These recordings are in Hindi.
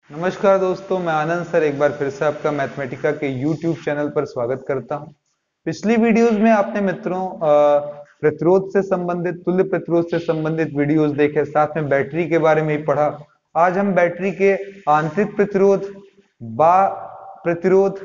नमस्कार दोस्तों, मैं आनंद सर एक बार फिर से आपका मैथमेटिका के YouTube चैनल पर स्वागत करता हूं। पिछली वीडियोस में आपने मित्रों प्रतिरोध से संबंधित, तुल्य प्रतिरोध से संबंधित वीडियोस देखे, साथ में बैटरी के बारे में ही पढ़ा। आज हम बैटरी के आंतरिक प्रतिरोध, बाह्य प्रतिरोध,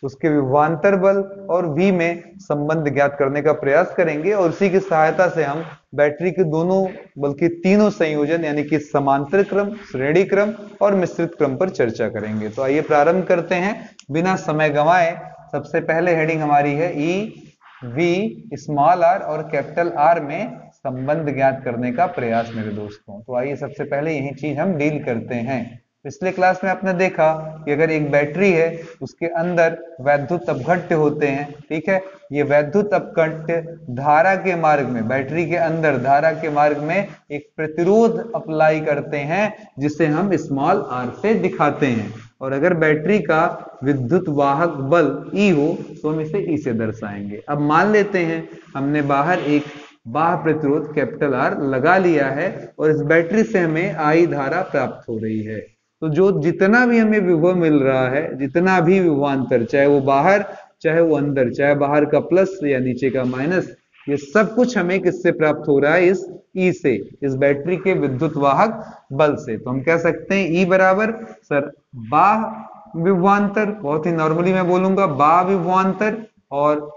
उसके विभवांतर बल और V में संबंध ज्ञात करने का प्रयास करेंगे और उसी की सहायता से हम बैटरी के दोनों बल्कि तीनों संयोजन यानी कि समांतर क्रम, श्रेणी क्रम और मिश्रित क्रम पर चर्चा करेंगे। तो आइए प्रारंभ करते हैं बिना समय गंवाए। सबसे पहले हेडिंग हमारी है ई वी स्मॉल आर और कैपिटल आर में संबंध ज्ञात करने का प्रयास मेरे दोस्तों। तो आइए सबसे पहले यही चीज हम डील करते हैं। पिछले क्लास में आपने देखा कि अगर एक बैटरी है उसके अंदर वैद्युत अपघट्य होते हैं, ठीक है। ये वैद्युत अपघट्य धारा के मार्ग में, बैटरी के अंदर धारा के मार्ग में एक प्रतिरोध अप्लाई करते हैं जिसे हम स्मॉल आर से दिखाते हैं। और अगर बैटरी का विद्युत वाहक बल E हो तो हम इसे E से दर्शाएंगे। अब मान लेते हैं हमने बाहर एक बाह्य प्रतिरोध कैपिटल R लगा लिया है और इस बैटरी से हमें I धारा प्राप्त हो रही है। तो जो जितना भी हमें विभव मिल रहा है, जितना भी विभवांतर, चाहे वो बाहर चाहे वो अंदर, चाहे बाहर का प्लस या नीचे का माइनस, ये सब कुछ हमें किससे प्राप्त हो रहा है? इस E से, इस बैटरी के विद्युत वाहक बल से। तो हम कह सकते हैं E बराबर सर बाह्य विभवांतर, बहुत ही नॉर्मली मैं बोलूंगा बाह्य विभवांतर, और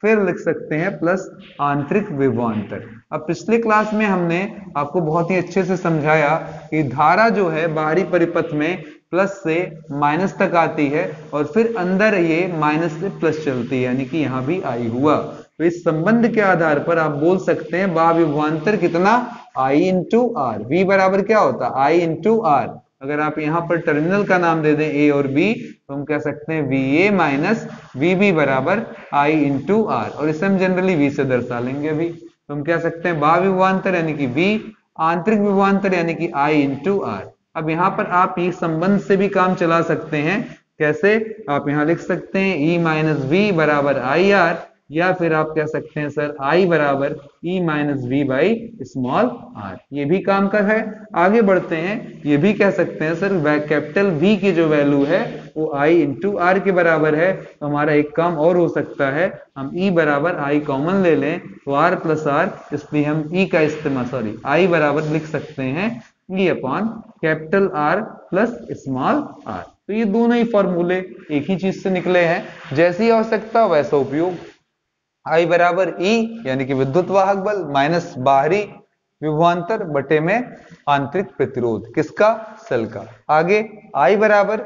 फिर लिख सकते हैं प्लस आंतरिक विभवांतर। अब पिछले क्लास में हमने आपको बहुत ही अच्छे से समझाया कि धारा जो है बाहरी परिपथ में प्लस से माइनस तक आती है और फिर अंदर ये माइनस से प्लस चलती है, यानी कि यहां भी आई हुआ। तो इस संबंध के आधार पर आप बोल सकते हैं बाह्य विभवांतर कितना? I into are. V बराबर क्या होता है? I into r. अगर आप यहां पर टर्मिनल का नाम दे दें A और B तो हम कह सकते हैं VA माइनस VB बराबर I इंटू आर, और इसे हम जनरली V से दर्शा लेंगे अभी। तो हम कह सकते हैं बाह्य विभवांतर यानी कि V, आंतरिक विभवांतर यानी कि I इंटू आर। अब यहाँ पर आप इस संबंध से भी काम चला सकते हैं। कैसे? आप यहाँ लिख सकते हैं E माइनस वी बराबर आई आर, या फिर आप कह सकते हैं सर I बराबर E minus v by small r. ये भी काम का है। आगे बढ़ते हैं, ये भी कह सकते हैं सर कैपिटल V की जो वैल्यू है वो I इंटू आर के बराबर है। तो हमारा एक काम और हो सकता है, हम E बराबर I कॉमन ले लें तो R प्लस आर, इसलिए हम E का इस्तेमाल, सॉरी I बराबर लिख सकते हैं E upon capital R plus small r. तो ये दोनों ही फॉर्मूले एक ही चीज से निकले हैं, जैसी आवश्यकता वैसा उपयोग। I बराबर E यानी कि विद्युत वाहक बल माइनस बाहरी विभवांतर बटे में आंतरिक प्रतिरोध, किसका? सेल का। आगे I बराबर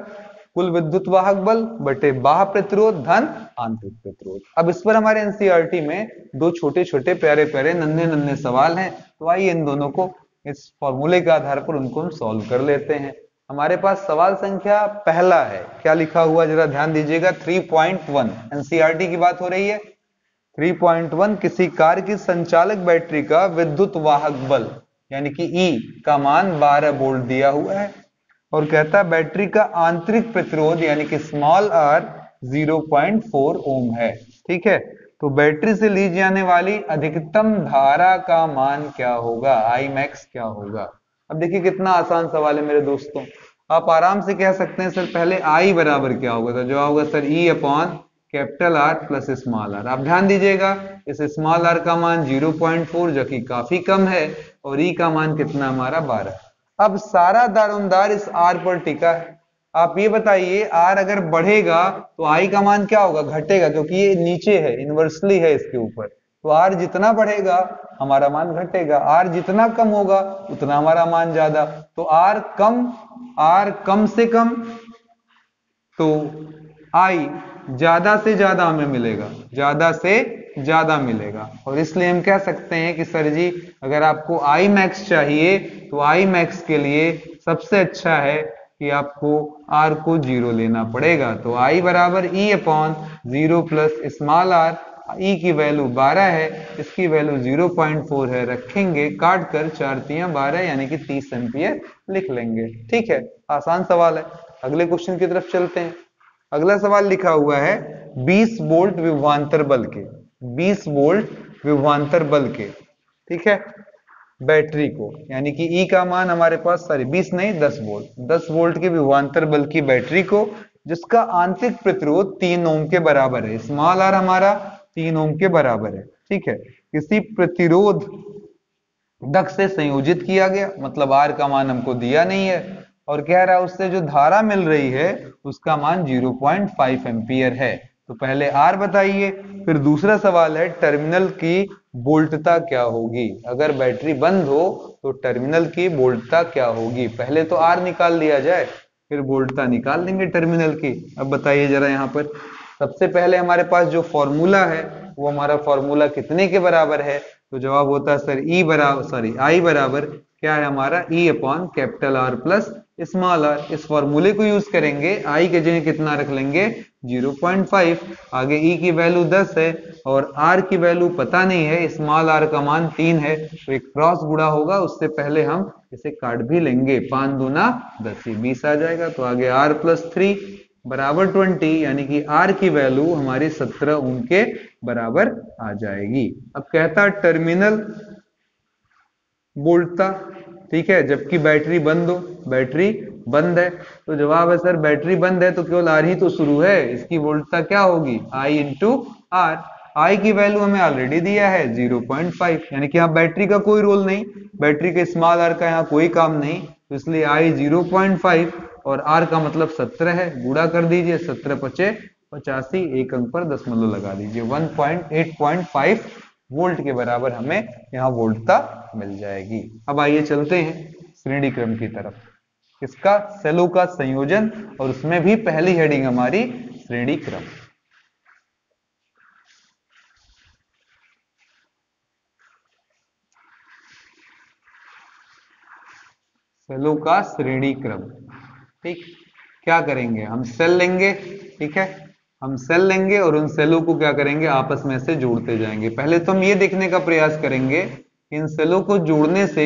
कुल विद्युत वाहक बल बटे बाह्य प्रतिरोध धन आंतरिक प्रतिरोध। अब इस पर हमारे एनसीईआरटी में दो छोटे छोटे प्यारे प्यारे नन्हे नन्हे सवाल हैं, तो आइए इन दोनों को इस फॉर्मूले के आधार पर उनको हम सॉल्व कर लेते हैं। हमारे पास सवाल संख्या पहला है, क्या लिखा हुआ जरा ध्यान दीजिएगा। 3.1 एनसीईआरटी की बात हो रही है। 3.1 किसी कार की संचालक बैटरी का विद्युत वाहक बल यानी कि E का मान 12 वोल्ट दिया हुआ है और कहता है बैटरी का आंतरिक प्रतिरोध यानी कि स्मॉल r 0.4 ओम है, ठीक है। तो बैटरी से ली जाने वाली अधिकतम धारा का मान क्या होगा? I मैक्स क्या होगा? अब देखिए कितना आसान सवाल है मेरे दोस्तों। आप आराम से कह सकते हैं सर पहले I बराबर क्या होगा? तो जो होगा sir E upon capital R plus small r। आप ध्यान दीजिएगा इस स्मॉल r का मान 0.4 जो कि काफी कम है और E का मान कितना हमारा 12। अब सारा दारोमदार इस R पर टिका है। आप ये बताइए R अगर बढ़ेगा तो I का मान क्या होगा? घटेगा, क्योंकि ये नीचे है, इनवर्सली है इसके ऊपर। तो R जितना बढ़ेगा हमारा मान घटेगा, R जितना कम होगा उतना हमारा मान ज्यादा। तो R कम से कम, तो I ज्यादा से ज्यादा हमें मिलेगा, ज्यादा से ज्यादा मिलेगा। और इसलिए हम कह सकते हैं कि सर जी अगर आपको I मैक्स चाहिए तो I मैक्स के लिए सबसे अच्छा है कि आपको R को 0 लेना पड़ेगा। तो I बराबर E upon 0 plus small r। E की वैल्यू 12 है, इसकी वैल्यू 0.4 है, रखेंगे काट कर 4 तियां 12 यानी कि 30 एम्पियर लिख लेंगे। ठीक है, आसान सवाल है। अगले क्वेश्चन की तरफ चलते हैं। अगला सवाल लिखा हुआ है 20 वोल्ट विभवांतर बल के, 20 वोल्ट विभवांतर बल के, ठीक है। बैटरी को, यानी कि ई का मान हमारे पास 20 नहीं 10 वोल्ट, 10 वोल्ट के विभवांतर बल की बैटरी को, जिसका आंतरिक प्रतिरोध 3 ओम के बराबर है, स्मॉल आर हमारा 3 ओम के बराबर है, ठीक है। किसी प्रतिरोध दक से संयोजित किया गया, मतलब आर का मान हमको दिया नहीं है, और कह रहा है उससे जो धारा मिल रही है उसका मान 0.5 एम्पियर है। तो पहले आर बताइए, फिर दूसरा सवाल है टर्मिनल की वोल्टता क्या होगी, अगर बैटरी बंद हो तो टर्मिनल की वोल्टता क्या होगी। पहले तो आर निकाल लिया जाए, फिर वोल्टता निकाल लेंगे टर्मिनल की। अब बताइए जरा, यहाँ पर सबसे पहले हमारे पास जो फॉर्मूला है वो हमारा फॉर्मूला कितने के बराबर है, तो जवाब होता है सर आई बराबर क्या है हमारा, E upon capital R plus small r. इस फॉर्मूले को यूज करेंगे, आई के जगह कितना रख लेंगे 0.5, आगे ई की वैल्यू 10 है और आर की वैल्यू पता नहीं है, स्मॉल आर का मान 3 है, तो एक क्रॉस गुणा होगा, उससे पहले हम इसे काट भी लेंगे, 5 दूना 10 20 आ जाएगा। तो आगे आर प्लस 3 बराबर 20, यानी कि आर की वैल्यू हमारी 17 ओम के बराबर आ जाएगी। अब कहता टर्मिनल वोल्टता, ठीक है, जबकि बैटरी बंद हो, बैटरी बंद है, तो जवाब है सर बैटरी बंद है तो केवल आर ही तो शुरू है, इसकी वोल्टता क्या होगी आई इंटू आर। आई की वैल्यू हमें ऑलरेडी दिया है 0.5, यानी कि यहाँ बैटरी का कोई रोल नहीं, बैटरी के स्मॉल आर का यहाँ कोई काम नहीं, तो इसलिए आई 0.5 और आर का मतलब 17 है, गुणा कर दीजिए, 17 पचे 85, एक अंक पर दशमलव लगा दीजिए, 8.5 वोल्ट के बराबर हमें यहाँ वोल्टता मिल जाएगी। अब आइए चलते हैं श्रेणी क्रम की तरफ, किसका, सेलों का संयोजन, और उसमें भी पहली हेडिंग हमारी श्रेणी क्रम। सेलों का श्रेणी क्रम, ठीक, क्या करेंगे हम सेल लेंगे, ठीक है, हम सेल लेंगे और उन सेलों को क्या करेंगे आपस में से जोड़ते जाएंगे। पहले तो हम ये देखने का प्रयास करेंगे कि इन सेलों को जोड़ने से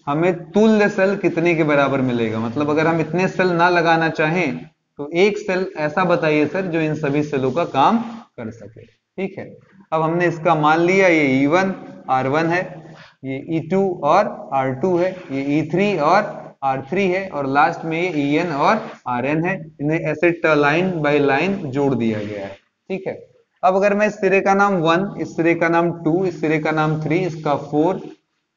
हमें तुल्य सेल कितने के बराबर मिलेगा, मतलब अगर हम इतने सेल ना लगाना चाहें तो एक सेल ऐसा बताइए सर जो इन सभी सेलों का काम कर सके, ठीक है। अब हमने इसका मान लिया, ये E1 R1 है, ये E2 और R2 है, ये E3 और R3 है, और लास्ट में ये En और Rn है, इन्हें ऐसे लाइन बाय लाइन जोड़ दिया गया है, ठीक है। अब अगर मैं इस सिरे का नाम 1, इस सिरे का नाम 2, इस सिरे का नाम 3, इसका 4,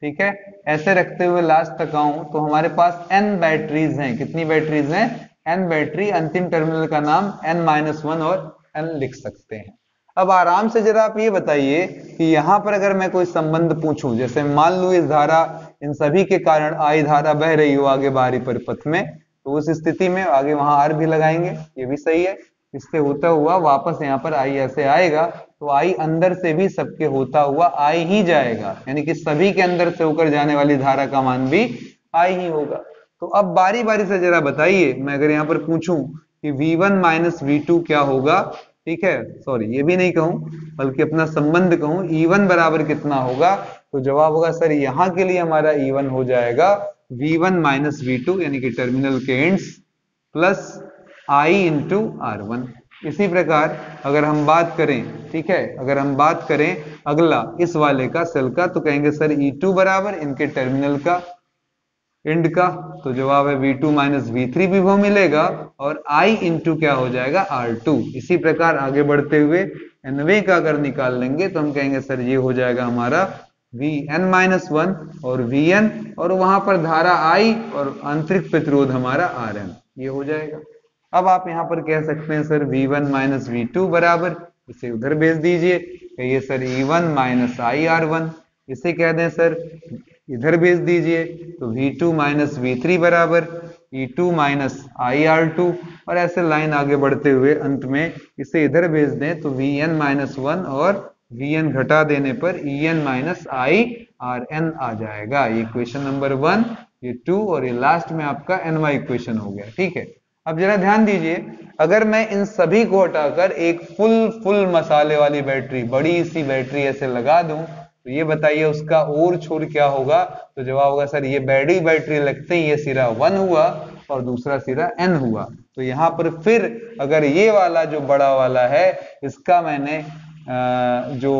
ठीक है, ऐसे रखते हुए लास्ट तक आऊं तो हमारे पास n बैटरीज हैं, कितनी बैटरीज हैं, n बैटरी, अंतिम टर्मिनल का नाम n-1 और n लिख सकते हैं। अब आराम से जरा आप ये बताइए कि यहां पर अगर मैं कोई संबंध पूछूं, जैसे मान लो इस धारा, इन सभी के कारण आई धारा बह रही हो आगे बाहरी परिपथ में, तो उस स्थिति में आगे वहां आर भी लगाएंगे, ये भी सही है, इससे होता हुआ वापस यहाँ पर आई ऐसे आएगा, तो आई अंदर से भी सबके होता हुआ आई ही जाएगा, यानी कि सभी के अंदर से होकर जाने वाली धारा का मान भी आई ही होगा। तो अब बारी बारी से जरा बताइए, मैं अगर यहाँ पर पूछूं कि V1 माइनस V2 क्या होगा, ठीक है, सॉरी ये भी नहीं कहूं बल्कि अपना संबंध कहूं, E1 बराबर कितना होगा, तो जवाब होगा सर यहां के लिए हमारा E1 हो जाएगा V1 माइनस V2, यानी कि टर्मिनल के ends plus I into R1। इसी प्रकार अगर हम बात करें, ठीक है, अगर हम बात करें अगला इस वाले का सेल का, तो कहेंगे सर E2 बराबर इनके टर्मिनल का एंड का, तो जवाब है V2 माइनस V3 विभव मिलेगा, और I इंटू क्या हो जाएगा R2। इसी प्रकार आगे बढ़ते हुए nवे का अगर निकाल लेंगे तो हम कहेंगे सर ये हो जाएगा हमारा Vn माइनस 1 और Vn, और वहां पर धारा I और आंतरिक प्रतिरोध हमारा Rn, ये हो जाएगा। अब आप यहां पर कह सकते हैं सर V1 माइनस V2 बराबर, इसे उधर भेज दीजिए, कहिए सर E1 माइनस IR1, इसे कह दें सर इधर भेज दीजिए, तो V2 माइनस V3 बराबर E2 माइनस IR2, और ऐसे लाइन आगे बढ़ते हुए अंत में इसे इधर भेज दें तो Vn माइनस 1 और Vn घटा देने पर En माइनस IRn आ जाएगा। ये इक्वेशन नंबर 1, ये 2 और ये लास्ट में आपका ny इक्वेशन हो गया, ठीक है। अब जरा ध्यान दीजिए, अगर मैं इन सभी को हटाकर एक फुल मसाले वाली बैटरी, बड़ी सी बैटरी ऐसे लगा दूं, तो ये बताइए उसका और छोर क्या होगा, तो जवाब होगा सर ये बड़ी बैटरी लगते ही ये सिरा 1 हुआ और दूसरा सिरा n हुआ। तो यहाँ पर फिर अगर ये वाला जो बड़ा वाला है इसका मैंने जो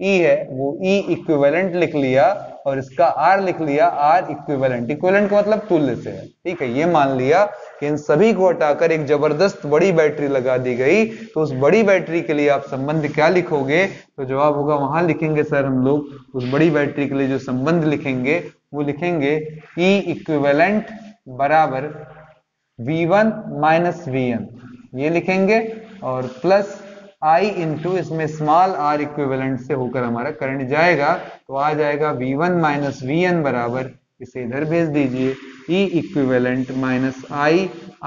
E है वो E इक्विवेलेंट लिख लिया, और इसका R लिख लिया R इक्विवेलेंट। इक्विवेलेंट का मतलब तुल्य से है, ठीक है। ये मान लिया कि इन सभी को हटाकर एक जबरदस्त बड़ी बैटरी लगा दी गई, तो उस बड़ी बैटरी के लिए आप संबंध क्या लिखोगे? तो जवाब होगा, वहां लिखेंगे सर हम लोग उस बड़ी बैटरी के लिए जो संबंध लिखेंगे वो लिखेंगे E इक्विवेलेंट बराबर V1 माइनस Vn, ये लिखेंगे, और प्लस I इंटू इसमें स्मॉल r इक्विवेलेंट से होकर हमारा करंट जाएगा, तो आ जाएगा V1 माइनस Vn बराबर, इसे इधर भेज दीजिए, E equivalent minus I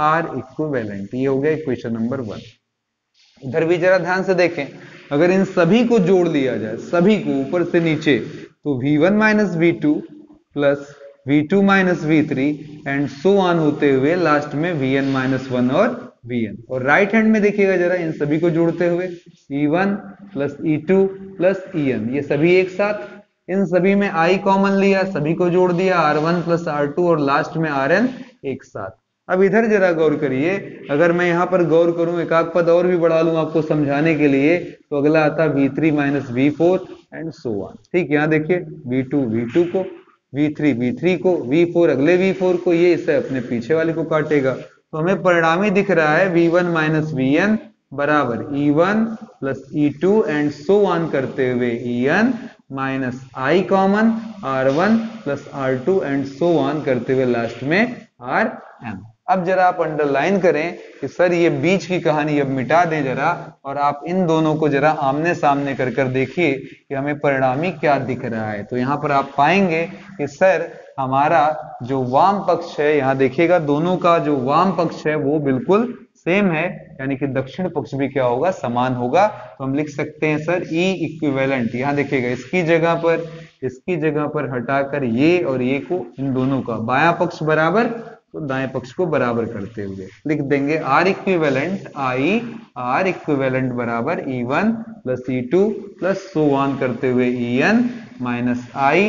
R equivalent. ये हो गया इक्वेशन नंबर 1। इधर भी जरा ध्यान से देखें, अगर इन सभी को जोड़ लिया जाए, सभी को ऊपर से नीचे, तो V1 minus V2 plus V2 minus V3 and so on होते हुए लास्ट में Vn माइनस 1 और Vn। और राइट हैंड में देखिएगा जरा, इन सभी को जोड़ते हुए E1 plus E2 plus En, ये सभी एक साथ, इन सभी में I कॉमन लिया, सभी को जोड़ दिया, R1 प्लस R2 और लास्ट में Rn एक साथ। अब इधर जरा गौर करिए, अगर मैं यहाँ पर गौर करूं, एक आध पद और भी बढ़ा लूं आपको समझाने के लिए, तो अगला आता V3 minus V4 and so on. ठीक, यहाँ देखिए V2 V2 को, V3 V3 को, V4 अगले V4 को, ये इसे अपने पीछे वाले को काटेगा। तो हमें परिणामी दिख रहा है V1 माइनस Vn बराबर E1 plus E2 and so on करते हुए En minus I common R1 plus R2 and so on करते हुए लास्ट में Rn। अब जरा आप अंडरलाइन करें कि सर ये बीच की कहानी अब मिटा दें जरा, और आप इन दोनों को जरा आमने सामने कर कर देखिए कि हमें परिणामी क्या दिख रहा है। तो यहाँ पर आप पाएंगे कि सर हमारा जो वाम पक्ष है, यहाँ देखिएगा दोनों का जो वाम पक्ष है वो बिल्कुल सेम है, यानी कि दक्षिण पक्ष भी क्या होगा? समान होगा। तो हम लिख सकते हैं सर E इक्विवेलेंट, यहाँ देखिएगा इसकी जगह पर हटाकर ये और ये को, इन दोनों का बायां पक्ष बराबर तो दाएं पक्ष को बराबर करते हुए लिख देंगे R इक्विवेलेंट R इक्विवेलेंट बराबर E1 plus E2 plus so on करते हुए En minus I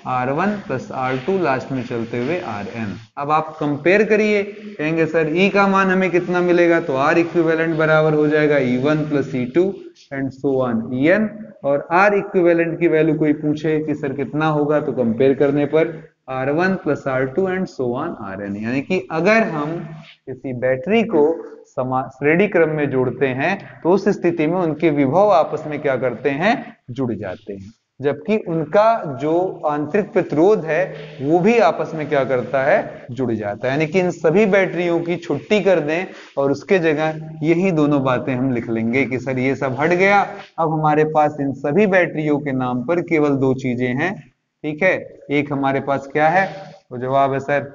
R1 plus R2 last में चलते हुए Rn। अब आप कंपेयर करिए, कहेंगे सर E का मान हमें कितना मिलेगा? तो R इक्विवेलेंट बराबर हो जाएगा E1 plus E2 and so on En, और R इक्विवेलेंट की वैल्यू कोई पूछे कि सर कितना होगा, तो कंपेयर करने पर R1 plus R2 and so on Rn। यानी कि अगर हम किसी बैटरी को श्रेणी क्रम में जोड़ते हैं तो उस स्थिति में उनके विभव आपस में क्या करते हैं? जुड़ जाते हैं, जबकि उनका जो आंतरिक प्रतिरोध है वो भी आपस में क्या करता है? जुड़ जाता है। यानी कि इन सभी बैटरियों की छुट्टी कर दें और उसके जगह यही दोनों बातें हम लिख लेंगे कि सर ये सब हट गया, अब हमारे पास इन सभी बैटरियों के नाम पर केवल दो चीजें हैं। ठीक है, एक हमारे पास क्या है? तो जवाब है सर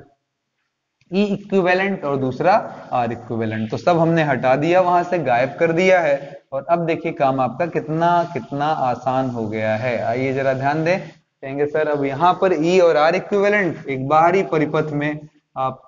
E इक्विवेलेंट और दूसरा R इक्विवेलेंट। तो सब हमने हटा दिया, वहां से गायब कर दिया है, और अब देखिए काम आपका कितना कितना आसान हो गया है। आइए जरा ध्यान दें, कहेंगे सर अब यहाँ पर E और R इक्विवेलेंट, एक बाहरी परिपथ में आप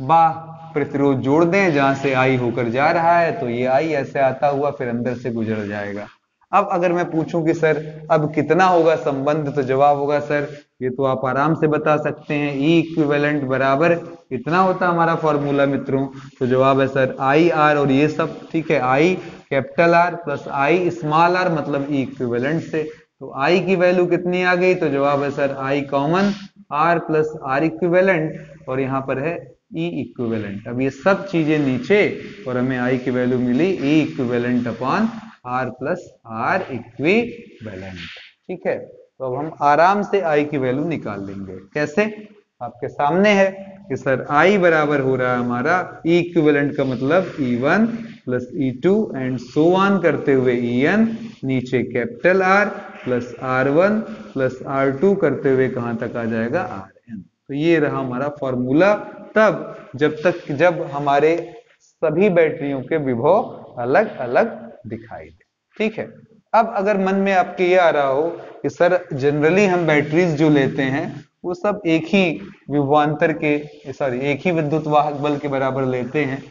बाह्य प्रतिरोध जोड़ दें जहां से I होकर जा रहा है, तो ये I ऐसे आता हुआ फिर अंदर से गुजर जाएगा। अब अगर मैं पूछूं कि सर अब कितना होगा संबंध, तो जवाब होगा सर ये तो आप आराम से बता सकते हैं, E इक्विवेलेंट बराबर कितना होता है हमारा फॉर्मूला मित्रों? तो जवाब है सर I R और ये सब, ठीक है, I capital R plus I small r मतलब E इक्विवेलेंट से। तो I की वैल्यू कितनी आ गई? तो जवाब है sir I common R plus R equivalent, और यहाँ पर है E इक्विवेलेंट। अब ये सब चीजें नीचे, और हमें I की वैल्यू मिली E equivalent upon R plus R equivalent. ठीक है, तो अब हम आराम से I की वैल्यू निकाल लेंगे। कैसे? आपके सामने है कि सर I बराबर हो रहा है हमारा E इक्विवेलेंट का मतलब E1 plus E2 and so on करते हुए En, नीचे capital R plus R1 plus R2 करते हुए कहां तक आ जाएगा? Rn। तो ये रहा हमारा फॉर्मूला, तब जब हमारे सभी बैटरियों के विभव अलग अलग दिखाई दे। ठीक है, अब अगर मन में आपके ये आ रहा हो कि सर जनरली हम बैटरीज जो लेते हैं वो सब एक ही विभवांतर के एक ही विद्युत वाहक बल के बराबर लेते हैं,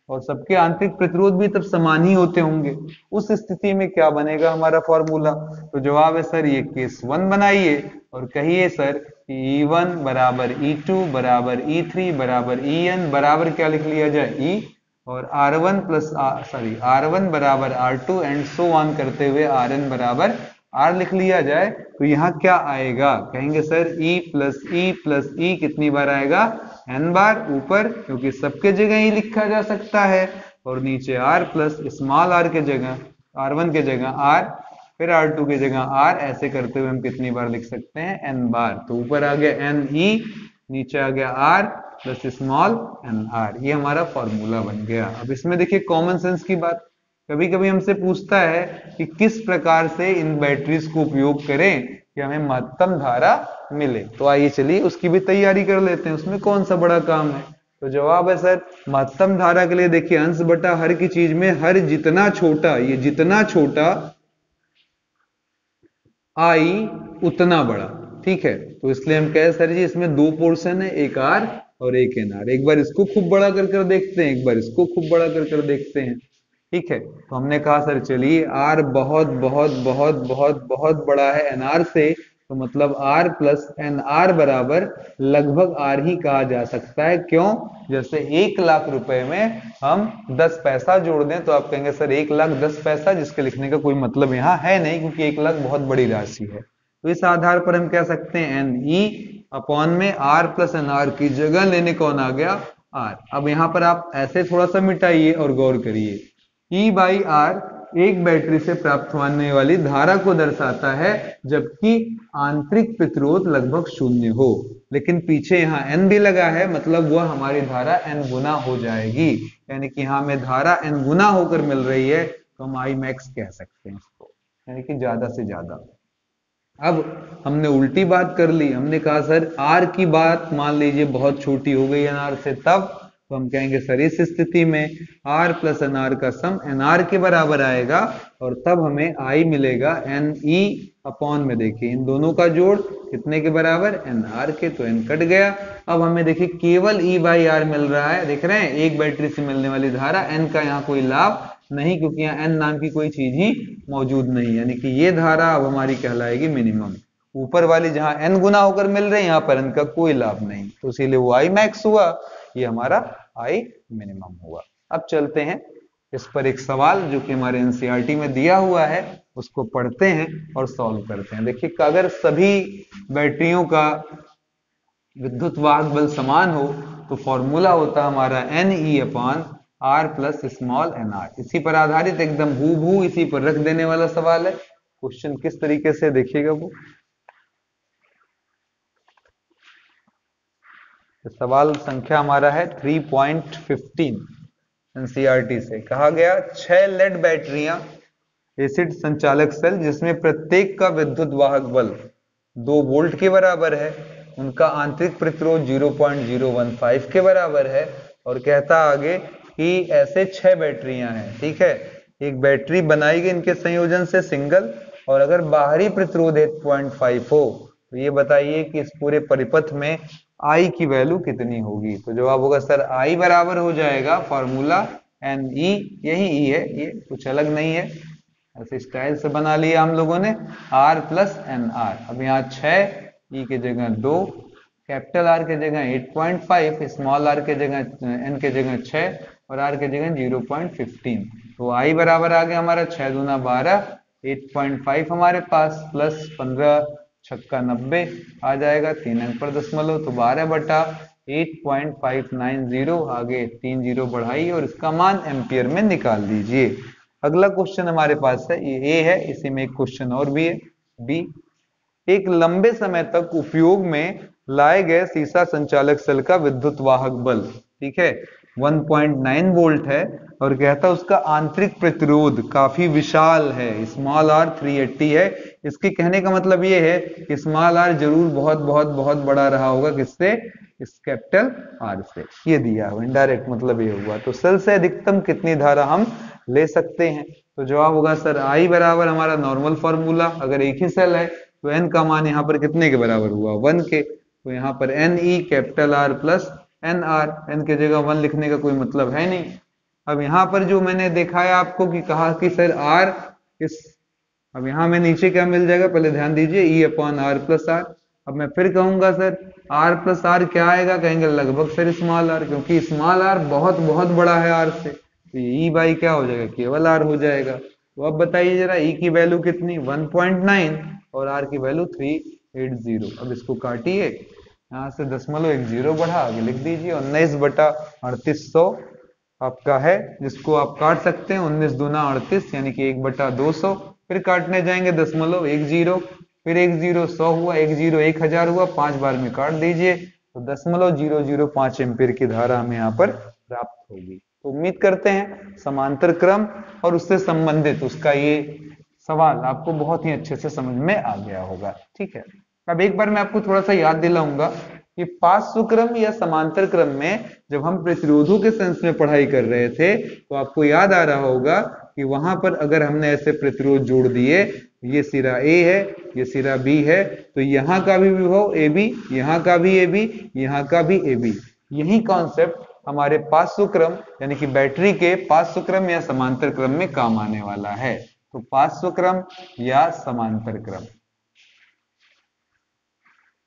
और सबके आंतरिक प्रतिरोध भी तब समान ही होते होंगे। उस स्थिति में क्या बनेगा हमारा फॉर्मूला? तो जवाब है सर ये केस 1 बनाइए और कहिए सर कि E1 बराबर E2 बराबर E3 बराबर En बराबर क्या लिख लिया जाए? E, और R1 बराबर R2 एंड सो ऑन करते हुए Rn बराबर आर लिख लिया जाए तो यहाँ क्या आएगा, कहेंगे सर ई प्लस ई कितनी बार आएगा, एन बार ऊपर, क्योंकि सबके जगह ही लिखा जा सकता है, और नीचे आर प्लस स्मॉल आर के जगह R1 के जगह आर, फिर R2 की जगह आर, ऐसे करते हुए हम कितनी बार लिख सकते हैं, एन बार। तो ऊपर आ गया एन ई, नीचे आ गया r plus small n r, ये हमारा फॉर्मूला बन गया। अब इसमें देखिए कॉमन सेंस की बात, कभी कभी हमसे पूछता है कि किस प्रकार से इन बैटरीज को उपयोग करें कि हमें महत्तम धारा मिले, तो आइए चलिए उसकी भी तैयारी कर लेते हैं, उसमें कौन सा बड़ा काम है। तो जवाब है सर महत्तम धारा के लिए देखिए अंश बटा हर की चीज में हर जितना छोटा, ये जितना छोटा आई उतना बड़ा, ठीक है। तो इसलिए हम कहे सर जी इसमें दो पोर्शन है, एक आर और एक एन आर, एक बार इसको खूब बड़ा कर देखते हैं, एक बार इसको खूब बड़ा कर देखते हैं, ठीक है। तो हमने कहा सर चलिए आर बहुत बहुत बहुत बहुत बहुत बड़ा है एन आर से, तो मतलब आर प्लस एन आर बराबर लगभग आर ही कहा जा सकता है। क्यों, जैसे 1,00,000 रुपए में हम 10 पैसा जोड़ दें तो आप कहेंगे सर 1,00,010 पैसा, जिसके लिखने का कोई मतलब यहाँ है नहीं, क्योंकि 1,00,000 बहुत बड़ी राशि है। तो इस आधार पर हम कह सकते हैं एन ई अपॉन में आर प्लस एन आर की जगह लेने कौन आ गया, आर। अब यहाँ पर आप ऐसे थोड़ा सा मिटाइए और गौर करिए, ई बाई आर एक बैटरी से प्राप्त होने वाली धारा को दर्शाता है, जबकि आंतरिक प्रतिरोध लगभग शून्य हो, लेकिन पीछे यहाँ n भी लगा है, मतलब वह हमारी धारा n गुना हो जाएगी, यानी कि यहाँ में धारा n गुना होकर मिल रही है, तो हम आई मैक्स कह सकते हैं इसको, यानी कि ज्यादा से ज्यादा। अब हमने उल्टी बात कर ली, हमने कहा सर r की बात मान लीजिए बहुत छोटी हो गई nr से, तब तो हम कहेंगे सर इस स्थिति में R प्लस एन आर का सम एन आर के बराबर आएगा, और तब हमें I मिलेगा एन ई अपॉन में, देखिए इन दोनों का जोड़ कितने के बराबर, एन आर के, तो एन कट गया। अब हमें देखिए केवल E बाई आर मिल रहा है, देख रहे हैं एक बैटरी से मिलने वाली धारा, एन का यहाँ कोई लाभ नहीं, क्योंकि यहाँ एन नाम की कोई चीज ही मौजूद नहीं, यानी कि ये धारा अब हमारी कहलाएगी मिनिमम। ऊपर वाली जहां एन गुना होकर मिल रही है, यहाँ पर एन का कोई लाभ नहीं, तो इसीलिए वो आई मैक्स हुआ, ये हमारा आई मिनिमम हुआ। अब चलते हैं इस पर एक सवाल जो कि हमारे एनसीईआरटी में दिया हुआ है, उसको पढ़ते हैं और सॉल्व करते हैं। देखिए अगर सभी बैटरियों का विद्युत वाहक बल समान हो तो फॉर्मूला होता हमारा n E upon r plus small n r. इसी पर आधारित एकदम हूबहू इसी पर रख देने वाला सवाल है। क्वेश्चन किस तरीके से देखिएगा वो, सवाल संख्या हमारा है 3.15 एनसीईआरटी से। कहा गया 6 लेड बैटरियां एसिड संचालक सेल जिसमें प्रत्येक का विद्युत वाहक बल 2 वोल्ट के बराबर है, उनका आंतरिक प्रतिरोध 0.015 के बराबर है, और कहता आगे कि ऐसे 6 बैटरियां हैं, ठीक है। एक बैटरी बनाई गई इनके संयोजन से सिंगल, और अगर बाहरी प्रतिरोध 8.5 हो तो ये बताइए कि इस पूरे परिपथ में आई की वैल्यू कितनी होगी। तो जवाब होगा सर आई बराबर हो जाएगा फॉर्मूला एन ई, यही ई है, ये कुछ अलग नहीं है, ऐसे स्टाइल से बना लिया हम लोगों ने, आर प्लस एन आर। अब यहाँ 6, ई के जगह 2, कैपिटल आर के जगह 8.5, स्मॉल आर के जगह एन के जगह 6 और आर के जगह 0.15। तो आई बराबर आ गया हमारा 6 दूना 12, 8.5 हमारे पास प्लस 15 छक्का 90 आ जाएगा, 3 अंक पर दशमलव, तो 12 बटा 8.590, आगे 3 जीरो बढ़ाइए और इसका मान एम्पियर में निकाल दीजिए। अगला क्वेश्चन हमारे पास है, ये ए है, इसी में एक क्वेश्चन और भी है, बी। एक लंबे समय तक उपयोग में लाए गए सीसा संचालक सेल का विद्युत वाहक बल, ठीक है, 1.9 वोल्ट है, और कहता उसका आंतरिक प्रतिरोध काफी विशाल है, स्मॉल आर 380 है। इसके कहने का मतलब ये है कि स्मॉल आर जरूर बहुत बहुत बहुत बड़ा रहा होगा, किससे, इस कैपिटल आर से, ये दिया हुआ, इनडायरेक्ट मतलब ये हुआ। तो सेल से अधिकतम कितनी धारा हम ले सकते हैं, तो जवाब होगा सर आई बराबर हमारा नॉर्मल फॉर्मूला, अगर एक ही सेल है तो एन का मान यहाँ पर कितने के बराबर हुआ, 1 के, तो यहाँ पर n E capital R plus N r, n के जगह 1 लिखने का कोई मतलब है नहीं। अब यहाँ पर जो मैंने देखा है आपको कि कहा कि सर आर इस, अब यहाँ में नीचे क्या मिल जाएगा, पहले ध्यान दीजिए, E upon r plus r. अब मैं फिर कहूंगा सर आर प्लस आर क्या आएगा, कहेंगे लगभग सर स्मॉल आर, क्योंकि स्मॉल आर बहुत बहुत बड़ा है आर से, तो ई बाई क्या हो जाएगा, केवल आर हो जाएगा। तो अब बताइए जरा, ई की वैल्यू कितनी 1.9 और आर की वैल्यू 380। अब इसको काटिए, यहाँ से 0.10 बढ़ा आगे लिख दीजिए 19/3800 आपका है, जिसको आप काट सकते हैं 19 दूना 38 यानी कि 1/200। फिर काटने जाएंगे 0.10, फिर 1 हुआ, 1000 हुआ, 5 बार में काट दीजिए तो 0.005 एम्पीयर की धारा हमें यहाँ पर प्राप्त होगी। तो उम्मीद करते हैं समांतर क्रम और उससे संबंधित उसका ये सवाल आपको बहुत ही अच्छे से समझ में आ गया होगा। ठीक है, अब एक बार मैं आपको थोड़ा सा याद दिलाऊंगा कि पार्श्व क्रम या समांतर क्रम में जब हम प्रतिरोधों के सेंस में पढ़ाई कर रहे थे तो आपको याद आ रहा होगा कि वहां पर अगर हमने ऐसे प्रतिरोध जोड़ दिए, ये सिरा ए है, ये सिरा बी है, तो यहाँ का भी विभव ए बी, यहाँ का भी ए बी, यहाँ का भी ए बी। यही कॉन्सेप्ट हमारे पार्श्व क्रम यानी कि बैटरी के पार्श्व क्रम या समांतर क्रम में काम आने वाला है। तो पार्श्व क्रम या समांतर क्रम,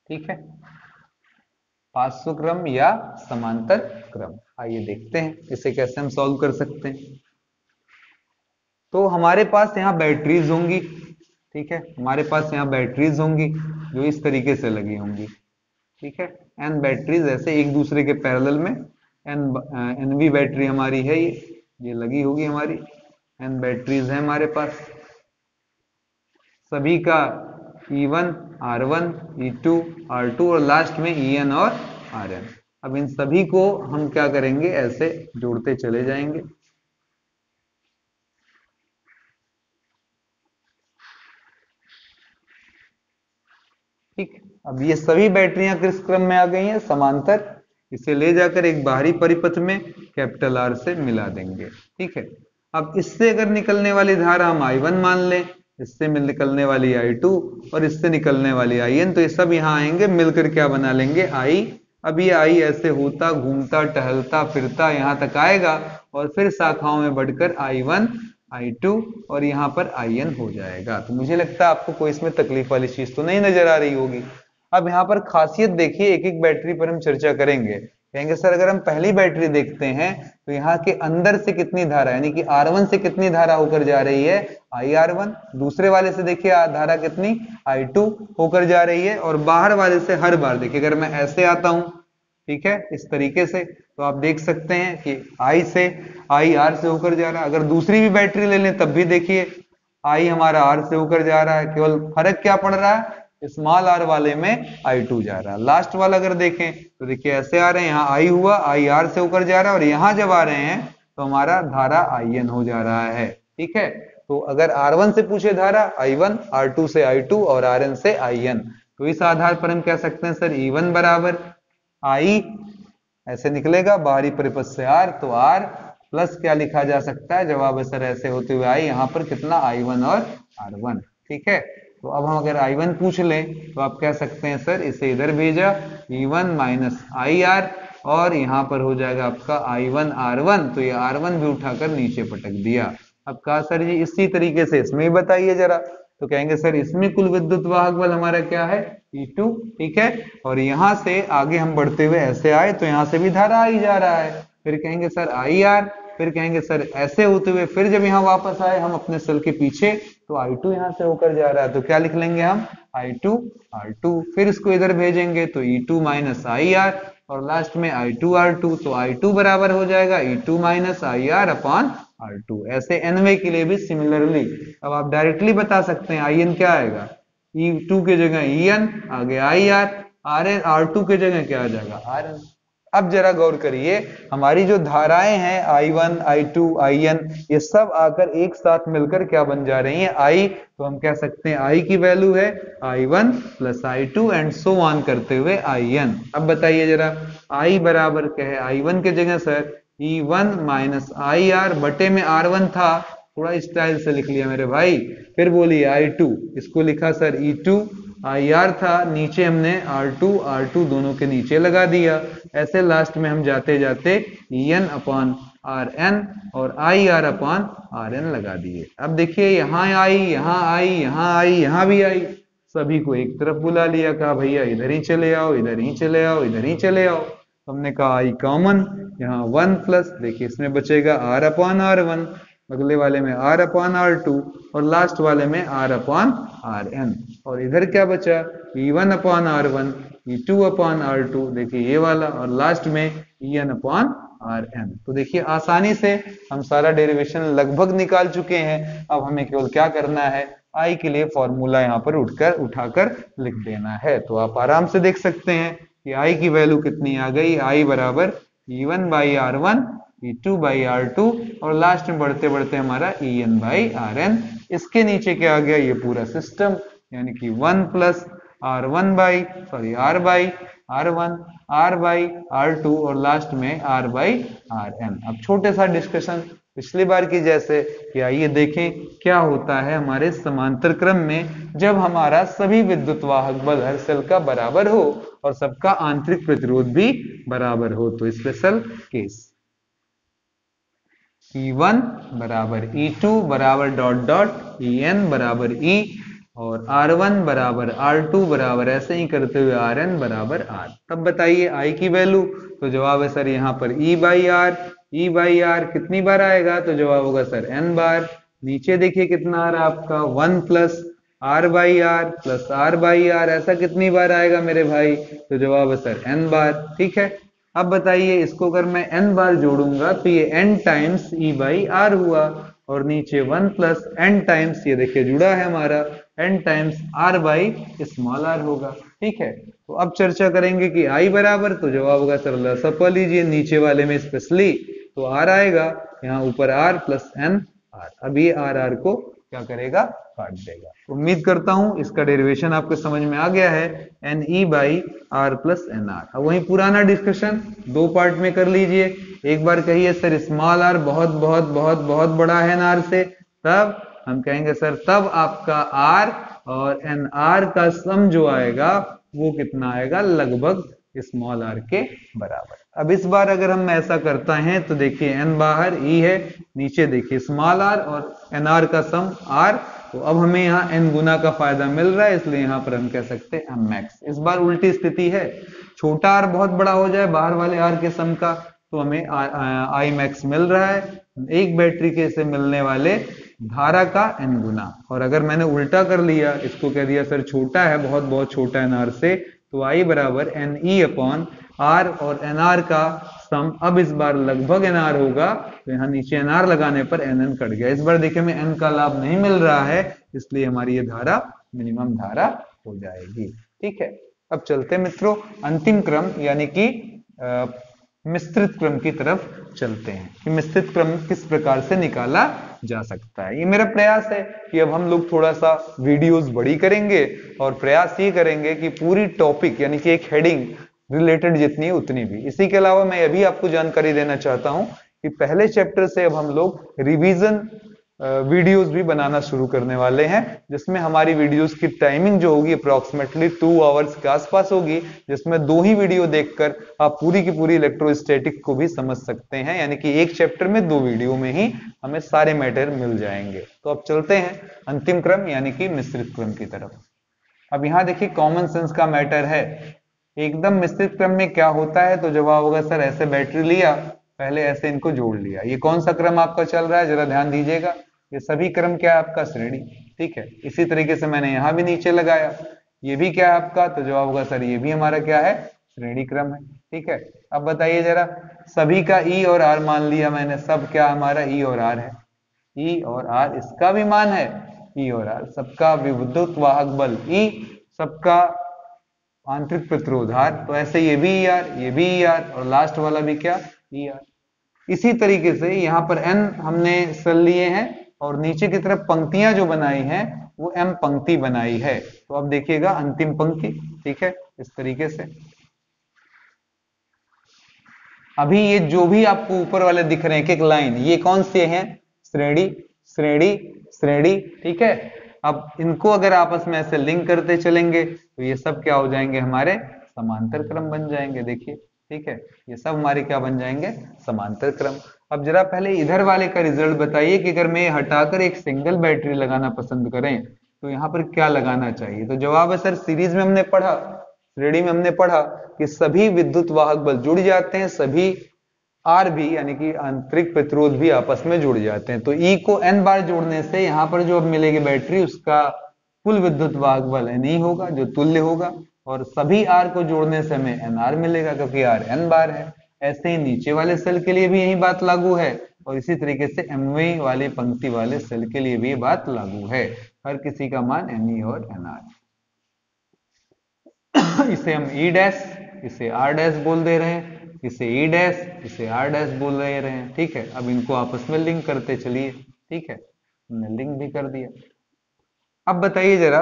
ठीक है, पार्श्व क्रम या समांतर क्रम। आइए देखते हैं इसे कैसे हम सॉल्व कर सकते हैं। तो हमारे पास यहाँ बैटरीज होंगी, ठीक है, हमारे पास यहाँ बैटरीज होंगी जो इस तरीके से लगी होंगी, ठीक है, एन बैटरीज ऐसे एक दूसरे के पैरेलल में, एनवी बैटरी हमारी है, ये लगी होगी हमारी, एन बैटरीज है हमारे पास, सभी का E1 R1 E2 R2 और लास्ट में En और Rn। अब इन सभी को हम क्या करेंगे, ऐसे जोड़ते चले जाएंगे। ठीक, अब ये सभी बैटरियां किस क्रम में आ गई हैं, समांतर। इसे ले जाकर एक बाहरी परिपथ में कैपिटल R से मिला देंगे। ठीक है, अब इससे अगर निकलने वाली धारा हम I1 मान लें, इससे निकलने वाली I2 और इससे निकलने वाली In, तो ये सब यहाँ आएंगे मिलकर क्या बना लेंगे, I। अब ये I ऐसे होता घूमता टहलता फिरता यहाँ तक आएगा और फिर शाखाओं में बढ़कर I1 I2 और यहाँ पर In हो जाएगा। तो मुझे लगता है आपको कोई इसमें तकलीफ वाली चीज तो नहीं नजर आ रही होगी। अब यहाँ पर खासियत देखिए, एक एक बैटरी पर हम चर्चा करेंगे। कहेंगे सर अगर हम पहली बैटरी देखते हैं तो यहाँ के अंदर से कितनी धारा यानी कि R1 से कितनी धारा होकर जा रही है, IR1। दूसरे वाले से देखिए धारा कितनी, I2 होकर जा रही है। और बाहर वाले से हर बार देखिए, अगर मैं ऐसे आता हूं, ठीक है, इस तरीके से, तो आप देख सकते हैं कि I से IR से होकर जा रहा है। अगर दूसरी भी बैटरी ले लें तब भी देखिए I हमारा R से होकर जा रहा है, केवल फर्क क्या पड़ रहा है, स्मॉल r वाले में I2 जा रहा है। लास्ट वाला अगर देखें तो देखिए ऐसे आ रहे हैं, यहाँ I हुआ, IR से होकर जा रहा है, और यहाँ जब आ रहे हैं तो हमारा धारा IN हो जा रहा है। ठीक है, तो अगर R1 से पूछे धारा I1, R2 से I2 और Rn से In, तो इस आधार पर हम कह सकते हैं सर E1 बराबर I ऐसे निकलेगा बाहरी परिपथ से R, तो R प्लस क्या लिखा जा सकता है, जवाब है सर ऐसे होते हुए I, यहाँ पर कितना I1 और R1। ठीक है, तो अब हम अगर I1 पूछ लें तो आप कह सकते हैं सर इसे इधर भेजा, E1 माइनस IR, और यहाँ पर हो जाएगा आपका I1 R1, तो ये R1 भी उठाकर नीचे पटक दिया। अब कहा सर जी इसी तरीके से इसमें ही बताइए जरा, तो कहेंगे सर इसमें कुल विद्युत वाहक बल हमारा क्या है, E2। ठीक है, और यहाँ से आगे हम बढ़ते हुए ऐसे आए तो यहाँ से भी धारा आई जा रहा है, फिर कहेंगे सर IR, फिर कहेंगे सर ऐसे होते हुए फिर जब यहाँ वापस आए हम अपने सेल के पीछे तो I2 यहाँ से होकर जा रहा है, तो क्या लिख लेंगे हम I2 R2, फिर इसको इधर भेजेंगे तो E2 माइनस IR, और लास्ट में I2 R2, तो I2 बराबर हो जाएगा E2 minus IR upon R2। ऐसे nवे के लिए भी सिमिलरली अब आप डायरेक्टली बता सकते हैं In क्या आएगा, E2 की जगह En, आगे IR, Rn, R2 की जगह क्या आ जाएगा Rn। अब जरा गौर करिए, हमारी जो धाराएं हैं I1, I2, In, ये सब आकर एक साथ मिलकर क्या बन जा रही हैं, I। तो हम कह सकते हैं I की वैल्यू है I1 plus I2 and so on करते हुए In। अब बताइए जरा I बराबर क्या है, I1 के जगह सर E1 माइनस IR बटे में R1 था, थोड़ा स्टाइल से लिख लिया मेरे भाई, फिर बोलिए I2, इसको लिखा सर E2, IR था, नीचे हमने R2 दोनों के नीचे लगा दिया। ऐसे लास्ट में हम जाते जाते En अपॉन Rn और IR अपॉन Rn लगा दिए। अब देखिए यहाँ आई, यहाँ आई, यहाँ आई, यहाँ भी आई, सभी को एक तरफ बुला लिया, कहा भैया इधर ही चले आओ, इधर ही चले आओ, इधर ही चले आओ। हमने कहा आई कॉमन, यहाँ 1 प्लस देखिए इसमें बचेगा R अपॉन R1, अगले वाले में R अपॉन R2 और लास्ट वाले में R अपॉन Rn। और इधर क्या बचा, E1 upon R1, E2 upon R2, देखिए ये वाला, और लास्ट में En अपॉन Rn। तो देखिए आसानी से हम सारा डेरिवेशन लगभग निकाल चुके हैं। अब हमें केवल क्या करना है, I के लिए फॉर्मूला यहाँ पर उठाकर लिख देना है। तो आप आराम से देख सकते हैं कि I की वैल्यू कितनी आ गई, I बराबर E1 by R1, E2 by R2 और लास्ट में बढ़ते बढ़ते हमारा En बाई Rn। इसके नीचे क्या आ गया, ये पूरा सिस्टम, यानी कि 1 plus R1 by R by R1, R by R2 और लास्ट में R बाई Rn। अब छोटे सा डिस्कशन पिछली बार की जैसे कि आइए देखें क्या होता है हमारे समांतर क्रम में जब हमारा सभी विद्युत वाहक बल हर सेल का बराबर हो और सबका आंतरिक प्रतिरोध भी बराबर हो। तो स्पेशल केस E1 बराबर E2 बराबर डॉट डॉट En बराबर E और R1 बराबर R2 बराबर ऐसे ही करते हुए Rn बराबर R। तब बताइए I की वैल्यू, तो जवाब है सर यहाँ पर E by R। E by R कितनी बार आएगा, तो जवाब होगा सर N बार। नीचे देखिए कितना आ रहा है आपका 1 plus R by R plus R by R, ऐसा कितनी बार आएगा मेरे भाई, तो जवाब है सर N बार। ठीक है, अब बताइए इसको अगर मैं N बार जोड़ूंगा तो ये N times E by R हुआ और नीचे 1 प्लस N टाइम्स, ये देखिए जुड़ा है हमारा, N times R by small r होगा। ठीक है, तो अब चर्चा करेंगे कि I बराबर, तो जवाब होगा सर लसपा लीजिए नीचे वाले में स्पेशली, तो R आएगा यहाँ ऊपर R प्लस N R। अब ये R को क्या करेगा, काट देगा। उम्मीद करता हूं इसका डेरिवेशन आपको समझ में आ गया है, NE by R plus NR। अब वही पुराना डिस्कशन दो पार्ट में कर लीजिए। एक बार कहिए सर स्मॉल r बहुत बहुत बहुत बहुत बड़ा है NR से, तब हम कहेंगे सर तब आपका R और NR का सम जो आएगा वो कितना आएगा, लगभग स्मॉल r के बराबर। अब इस बार अगर हम ऐसा करता है तो देखिए n बाहर E है, नीचे देखिए स्मॉल r और NR का सम R, तो अब हमें यहाँ n गुना का फायदा मिल रहा है, इसलिए यहाँ पर हम कह सकते हैं m max। इस बार उल्टी स्थिति है, छोटा r बहुत बड़ा हो जाए बाहर वाले r के सम का, तो हमें I max मिल रहा है एक बैटरी के से मिलने वाले धारा का n गुना। और अगर मैंने उल्टा कर लिया, इसको कह दिया सर छोटा है, बहुत बहुत छोटा है NR से, तो I बराबर NE अपॉन R और NR का सम अब इस बार लगभग NR होगा, तो यहाँ नीचे NR लगाने पर NN कट गया। इस बार देखिए हमें N का लाभ नहीं मिल रहा है, इसलिए हमारी ये धारा मिनिमम धारा हो जाएगी। ठीक है, अब चलते मित्रों अंतिम क्रम यानी कि मिश्रित क्रम की तरफ चलते हैं कि मिश्रित क्रम किस प्रकार से निकाला जा सकता है। ये मेरा प्रयास है कि अब हम लोग थोड़ा सा वीडियोस बड़ी करेंगे और प्रयास ये करेंगे कि पूरी टॉपिक यानी कि एक हेडिंग रिलेटेड जितनी उतनी भी। इसी के अलावा मैं अभी आपको जानकारी देना चाहता हूं कि पहले चैप्टर से अब हम लोग रिवीजन वीडियोस भी बनाना शुरू करने वाले हैं, जिसमें हमारी वीडियोस की टाइमिंग जो होगी अप्रोक्सीमेटली 2 आवर्स के आसपास होगी, जिसमें 2 ही वीडियो देखकर आप पूरी की पूरी इलेक्ट्रोस्टैटिक को भी समझ सकते हैं, यानी कि एक चैप्टर में 2 वीडियो में ही हमें सारे मैटर मिल जाएंगे। तो अब चलते हैं अंतिम क्रम यानी कि मिश्रित क्रम की तरफ। अब यहाँ देखिए कॉमन सेंस का मैटर है, एकदम मिश्रित क्रम में क्या होता है, तो जवाब होगा सर ऐसे बैटरी लिया, पहले ऐसे इनको जोड़ लिया। ये कौन सा क्रम आपका चल रहा है, जरा ध्यान दीजिएगा, ये सभी क्रम क्या है आपका, श्रेणी। ठीक है, इसी तरीके से मैंने यहां भी नीचे लगाया, ये भी क्या है आपका, तो जवाब होगा सर ये भी हमारा क्या है, श्रेणी क्रम है। ठीक है, अब बताइए जरा, सभी का E और R मान लिया मैंने, सब क्या हमारा E और R है, E और R इसका भी मान है E और R, सबका विद्युत वाहक बल E, सबका आंतरिक प्रतिरोध R, तो ऐसे ये भी ER, ये भी ER और लास्ट वाला भी क्या ER। इसी तरीके से यहाँ पर N हमने सेल लिए हैं और नीचे की तरफ पंक्तियां जो बनाई हैं वो M पंक्ति बनाई है। तो अब देखिएगा अंतिम पंक्ति, ठीक है, इस तरीके से। अभी ये जो भी आपको ऊपर वाले दिख रहे हैं एक एक लाइन, ये कौन से हैं, श्रेणी श्रेणी श्रेणी। ठीक है, अब इनको अगर आपस में ऐसे लिंक करते चलेंगे तो ये सब क्या हो जाएंगे, हमारे समांतर क्रम बन जाएंगे। देखिए, ठीक है, ये सब हमारे क्या बन जाएंगे, समांतर क्रम। अब जरा पहले इधर वाले का रिजल्ट बताइए कि अगर मैं हटाकर एक सिंगल बैटरी लगाना पसंद करें तो यहाँ पर क्या लगाना चाहिए। तो जवाब है सर सीरीज में हमने पढ़ा, श्रेणी में हमने पढ़ा कि सभी विद्युत वाहक बल जुड़ जाते हैं, सभी आर भी यानी कि आंतरिक प्रतिरोध भी आपस में जुड़ जाते हैं। तो ई को एन बार जोड़ने से यहाँ पर जो अब मिलेगी बैटरी उसका कुल विद्युत वाहक बल एन ई होगा जो तुल्य होगा, और सभी आर को जोड़ने से हमें एन आर मिलेगा क्योंकि आर एन बार है। ऐसे ही नीचे वाले सेल के लिए भी यही बात लागू है, और इसी तरीके से एमवे वाली पंक्ति वाले सेल के लिए भी ये बात लागू है। हर किसी का मान एन ई और एन आर। इसे हम ई डैश, इसे आर डैश बोल दे रहे हैं, इसे ई डैश, इसे आर डैश बोल रहे हैं। ठीक है, अब इनको आपस में लिंक करते चलिए। ठीक है, हमने लिंक भी कर दिया। अब बताइए जरा,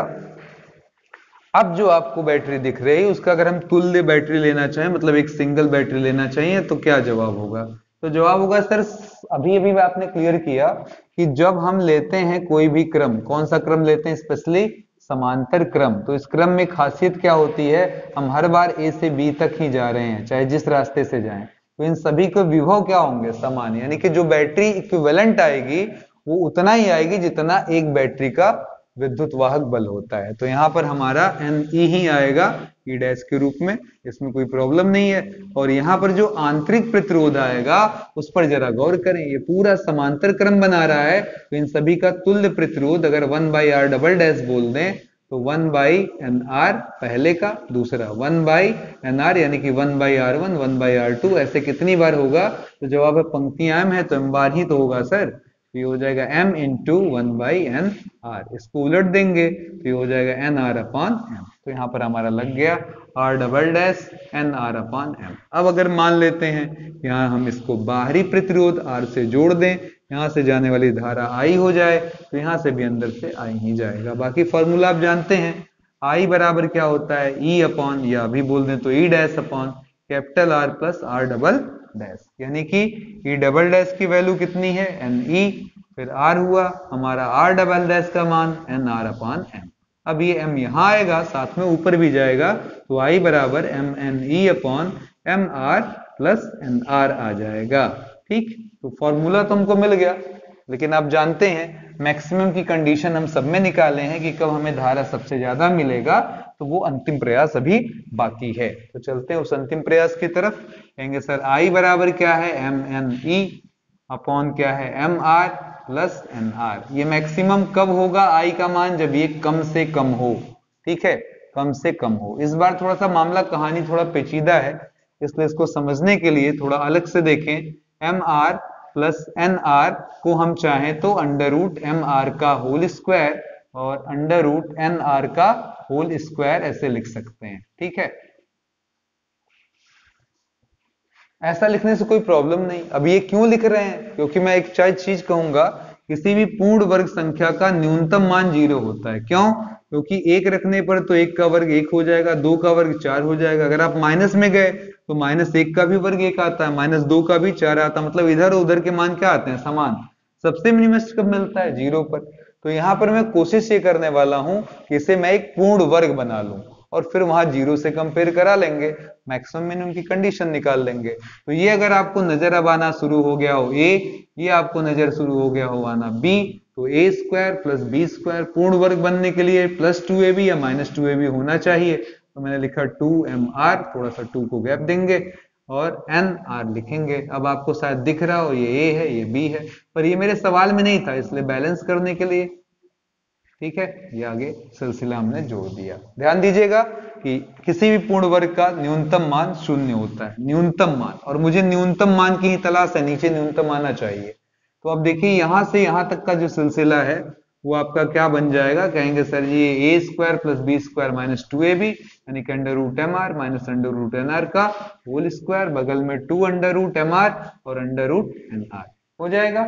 अब जो आपको बैटरी दिख रही है उसका अगर हम तुल्य बैटरी लेना चाहें, मतलब एक सिंगल बैटरी लेना चाहिए, तो क्या जवाब होगा? तो जवाब होगा सर, अभी अभी आपने क्लियर किया कि जब हम लेते हैं कोई भी क्रम, कौन सा क्रम लेते हैं, स्पेशली समांतर क्रम, तो इस क्रम में खासियत क्या होती है, हम हर बार ए से बी तक ही जा रहे हैं चाहे जिस रास्ते से जाएं, तो इन सभी के विभव क्या होंगे, समान, यानी कि जो बैटरी इक्विवेलेंट आएगी वो उतना ही आएगी जितना एक बैटरी का विद्युत वाहक बल होता है। तो यहाँ पर हमारा एन ई ही आएगा ई डैश के रूप में, इसमें कोई प्रॉब्लम नहीं है। और यहाँ पर जो आंतरिक प्रतिरोध आएगा उस पर जरा गौर करें, ये पूरा समांतर क्रम बना रहा है, तो इन सभी का तुल्य प्रतिरोध अगर 1/r डबल डैश बोल दें तो 1/nr पहले का, दूसरा 1/nr यानी कि 1/r1 1/r2, ऐसे कितनी बार होगा? तो जवाब है पंक्तियां m है तो m बार ही तो होगा सर, तो ये हो जाएगा m इंटू 1/nr। इसको उलट देंगे तो ये हो जाएगा nr अपॉन m। तो यहाँ पर हमारा लग गया r double dash nr upon m। अब अगर मान लेते हैं यहाँ हम इसको बाहरी प्रतिरोध r से जोड़ दें, यहाँ से जाने वाली धारा I हो जाए, तो यहाँ से भी अंदर से I ही जाएगा। बाकी फॉर्मूला आप जानते हैं, I बराबर क्या होता है, E अपॉन, या भी बोल दें तो E dash upon capital R plus R double dash, यानी कि ई डबल डैश की वैल्यू कितनी है, एन ई, फिर आर हुआ हमारा आर डबल डैश का मान एन आर अपॉन एम। अब ये एम यहां आएगा, साथ में ऊपर भी जाएगा, तो आई बराबर M N E upon M are plus N R आ जाएगा। ठीक, तो फॉर्मूला तो हमको मिल गया, लेकिन आप जानते हैं मैक्सिमम की कंडीशन हम सब में निकाले हैं कि कब हमें धारा सबसे ज्यादा मिलेगा, तो वो अंतिम प्रयास अभी बाकी है। तो चलते हैं उस अंतिम प्रयास की तरफ। कहेंगे सर आई बराबर क्या है, एम एन ई अपॉन क्या है, m are plus N r. ये मैक्सिमम कब होगा आई का मान, जब ये कम से कम हो। ठीक है, कम से कम हो। इस बार थोड़ा सा मामला कहानी थोड़ा पेचीदा है, इसलिए इसको समझने के लिए थोड़ा अलग से देखें। M are plus N r को हम चाहें तो अंडर रूट एम आर का होल स्क्वायर और अंडर रूट एन आर का होल स्क्वायर ऐसे लिख सकते हैं। ठीक है, ऐसा लिखने से कोई प्रॉब्लम नहीं। अब ये क्यों लिख रहे हैं, क्योंकि मैं एक चीज कहूंगा, किसी भी पूर्ण वर्ग संख्या का न्यूनतम मान 0 होता है। क्यों? क्योंकि एक रखने पर तो एक का वर्ग 1 हो जाएगा, 2 का वर्ग 4 हो जाएगा। अगर आप माइनस में गए तो -1 का भी वर्ग 1 आता है, -2 का भी 4 आता है, मतलब इधर उधर के मान क्या आते हैं, समान। सबसे मिनिमम कब मिलता है, 0 पर। तो यहाँ पर मैं कोशिश ये करने वाला हूं कि इसे मैं एक पूर्ण वर्ग बना लूं और फिर वहां 0 से कंपेयर करा लेंगे, मैक्सिमम मिनिमम की कंडीशन निकाल लेंगे। तो ये अगर आपको नजर अब आना शुरू हो गया हो ए, ये आपको नजर शुरू हो गया हो आना बी, तो ए स्क्वायर प्लस बी स्क्वायर पूर्ण वर्ग बनने के लिए प्लस 2ab या -2ab होना चाहिए। तो मैंने लिखा 2mr, थोड़ा सा 2 को गैप देंगे और nr लिखेंगे। अब आपको शायद दिख रहा हो ये a है ये b है, पर ये मेरे सवाल में नहीं था, इसलिए बैलेंस करने के लिए, ठीक है, ये आगे सिलसिला हमने जोड़ दिया। ध्यान दीजिएगा कि किसी भी पूर्ण वर्ग का न्यूनतम मान 0 होता है, न्यूनतम मान, और मुझे न्यूनतम मान की ही तलाश है, नीचे न्यूनतम आना चाहिए। तो अब देखिए यहां से यहां तक का जो सिलसिला है वो आपका क्या बन जाएगा, कहेंगे sir ji A square plus B square minus 2ab यानी कि under root M R minus under root N R का होल स्क्वायर, बगल में 2 अंडर रूट एम आर और अंडर रूट एन आर हो जाएगा।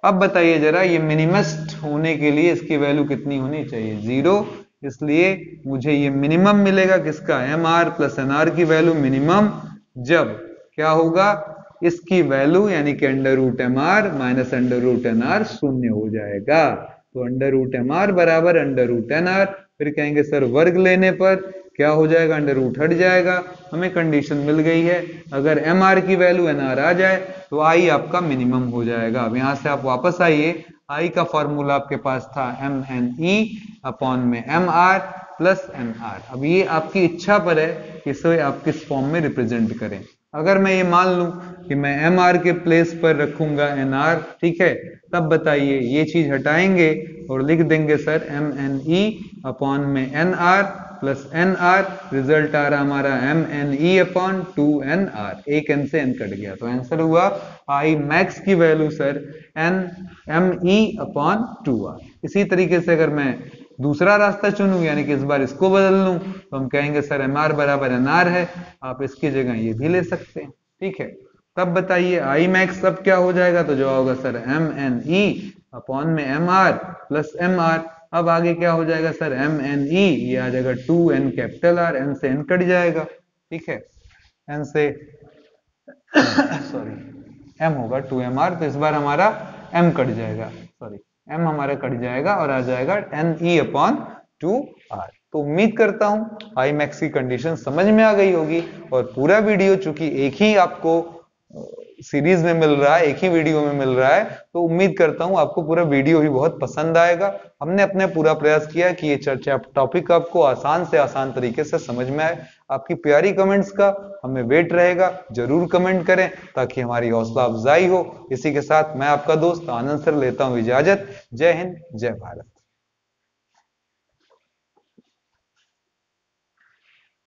अब बताइए जरा, ये मिनिमस्ट होने के लिए इसकी वैल्यू कितनी होनी चाहिए, 0, इसलिए मुझे ये मिनिमम मिलेगा किसका, m are plus N r की वैल्यू मिनिमम जब क्या होगा, इसकी वैल्यू यानी कि under root M R minus under root N r 0 हो जाएगा। तो अंडर रूट एम आर बराबर अंडर रूट एन आर, फिर कहेंगे सर वर्ग लेने पर क्या हो जाएगा, अंडर रूट हट जाएगा, हमें कंडीशन मिल गई है, अगर एम आर की वैल्यू एन आर आ जाए तो आई आपका मिनिमम हो जाएगा। अब यहां से आप वापस आइए, आई का फॉर्मूला आपके पास था एम एन ई अपॉन में M R plus N r. अब ये आपकी इच्छा पर है कि इसे आप किस फॉर्म में रिप्रेजेंट करें, अगर मैं ये मान लूं कि मैं एम आर के प्लेस पर रखूंगा एन आर, ठीक है, तब बताइए ये चीज हटाएंगे और लिख देंगे sir M N E upon में N R plus N R, result आ रहा हमारा M N E upon 2nr, एक एन से एन कट गया तो आंसर हुआ आई मैक्स की value sir n m E upon 2r। इसी तरीके से अगर मैं दूसरा रास्ता चुनूं, यानी कि इस बार इसको बदल लूं, तो हम कहेंगे सर एम आर बराबर एन आर है, आप इसकी जगह ये भी ले सकते हैं, ठीक है। तब बताइए आई मैक्स अब क्या हो जाएगा, तो जो होगा sir M N E upon में M R plus M R. अब आगे क्या हो जाएगा सर एम एन ई, ये आ जाएगा 2n कैपिटल आर, एन से एन कट जाएगा, ठीक है, एन से सॉरी एम होगा 2mr, तो इस बार हमारा m कट जाएगा, सॉरी m हमारा कट जाएगा और आ जाएगा एन ई अपॉन 2r। तो उम्मीद करता हूं आई मैक्स की कंडीशन समझ में आ गई होगी। और पूरा वीडियो चूंकि एक ही आपको सीरीज में मिल रहा है, एक ही वीडियो में मिल रहा है, तो उम्मीद करता हूं आपको पूरा वीडियो भी बहुत पसंद आएगा। हमने अपने पूरा प्रयास किया कि ये चर्चा टॉपिक आपको आसान से आसान तरीके से समझ में आए। आपकी प्यारी कमेंट्स का हमें वेट रहेगा, जरूर कमेंट करें ताकि हमारी हौसला अफजाई हो। इसी के साथ मैं आपका दोस्त आनंद सर लेता हूं इजाजत। जय हिंद, जय भारत।